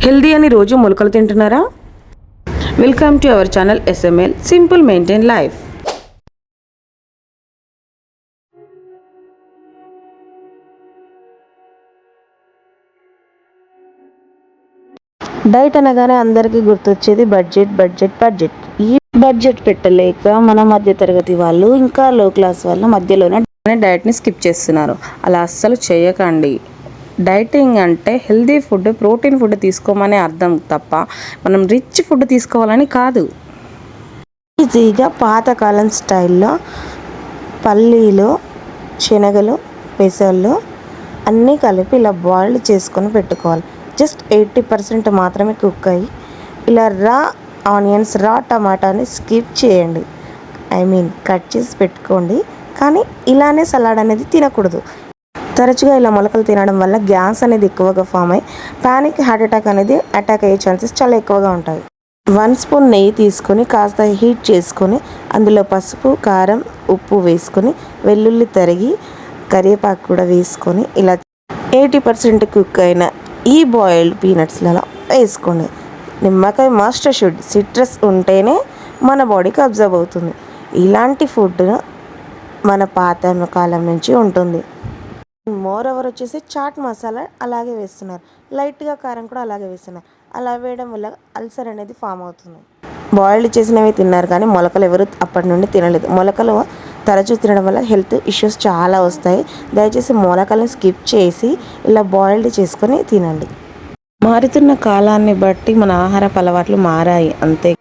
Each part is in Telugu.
హెల్దీ అని రోజు మొలకలు తింటున్నారా? Welcome to our channel SML simple maintain life. Diet అనగానే అందరికీ గుర్తొచ్చేది బడ్జెట్ బడ్జెట్ బడ్జెట్. ఈ బడ్జెట్ పెట్టలేక మన మధ్య తరగతి వాళ్ళు ఇంకా లో క్లాస్ వాళ్ళు మధ్యలోనే డైట్ని స్కిప్ చేస్తున్నారు. అలా అస్సలు చేయకండి. డైటింగ్ అంటే హెల్దీ ఫుడ్, ప్రోటీన్ ఫుడ్ తీసుకోమనే అర్థం తప్ప మనం రిచ్ ఫుడ్ తీసుకోవాలని కాదు. ఈజీగా పాతకాలం స్టైల్లో పల్లీలు, శనగలు, పెసళ్ళు అన్నీ కలిపి ఇలా బాయిల్డ్ చేసుకొని పెట్టుకోవాలి. జస్ట్ 80% మాత్రమే కుక్ అయ్యి ఇలా రా ఆనియన్స్, రా టమాటాని స్కిప్ చేయండి. కట్ చేసి పెట్టుకోండి. కానీ ఇలానే సలాడ్ అనేది తినకూడదు. తరచుగా ఇలా మొలకలు తినడం వల్ల గ్యాస్ అనేది ఎక్కువగా ఫామ్ అయ్యి ప్యానిక్, హార్ట్ అటాక్ అనేది అటాక్ అయ్యే ఛాన్సెస్ చాలా ఎక్కువగా ఉంటాయి. 1 స్పూన్ నెయ్యి తీసుకొని కాస్త హీట్ చేసుకొని అందులో పసుపు, కారం, ఉప్పు వేసుకొని వెల్లుల్లి తరిగి, కరివేపాకు కూడా వేసుకొని ఇలా 80% కుక్ అయిన ఈ బాయిల్డ్ పీనట్స్లలో వేసుకోండి. నిమ్మకాయ మాస్టర్ సిట్రస్ ఉంటేనే మన బాడీకి అబ్జర్వ్ అవుతుంది. ఇలాంటి ఫుడ్ మన పాత కాలం నుంచి ఉంటుంది. మోర్ ఓవర్ వచ్చేసి చాట్ మసాలా అలాగే వేస్తున్నారు, లైట్గా కారం కూడా అలాగే వేస్తున్నారు. అలా వేయడం వల్ల అల్సర్ అనేది ఫామ్ అవుతుంది. బాయిల్డ్ చేసినవి తిన్నారు కానీ మొలకలు ఎవరు అప్పటి నుండి తినలేదు. మొలకలు తరచూ తినడం వల్ల హెల్త్ ఇష్యూస్ చాలా వస్తాయి. దయచేసి మొలకలను స్కిప్ చేసి ఇలా బాయిల్డ్ చేసుకొని తినండి. మారుతున్న కాలాన్ని బట్టి మన ఆహారపు అలవాట్లు మారాయి అంతే.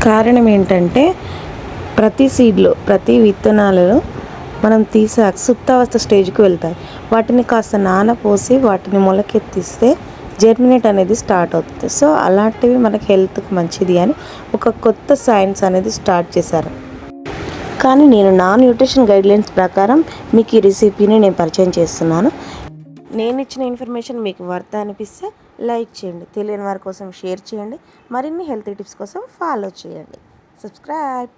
కారణం ఏంటంటే ప్రతి సీడ్లో, ప్రతి విత్తనాలలో మనం తీసాక సుప్తావస్థ స్టేజ్కి వెళ్తాయి. వాటిని కాస్త నానపోసి వాటిని మొలకెత్తిస్తే జర్మినేట్ అనేది స్టార్ట్ అవుతుంది. సో అలాంటివి మనకి హెల్త్కి మంచిది అని ఒక కొత్త సైన్స్ అనేది స్టార్ట్ చేశారు. కానీ నేను నా న్యూట్రిషన్ గైడ్లైన్స్ ప్రకారం మీకు ఈ రెసిపీని నేను పరిచయం చేస్తున్నాను. నేను ఇచ్చిన ఇన్ఫర్మేషన్ మీకు వర్త్ అనిపిస్తే లైక్ చేయండి, తెలియని వారి కోసం షేర్ చేయండి, మరిన్ని హెల్తీ టిప్స్ కోసం ఫాలో చేయండి. సబ్స్క్రైబ్.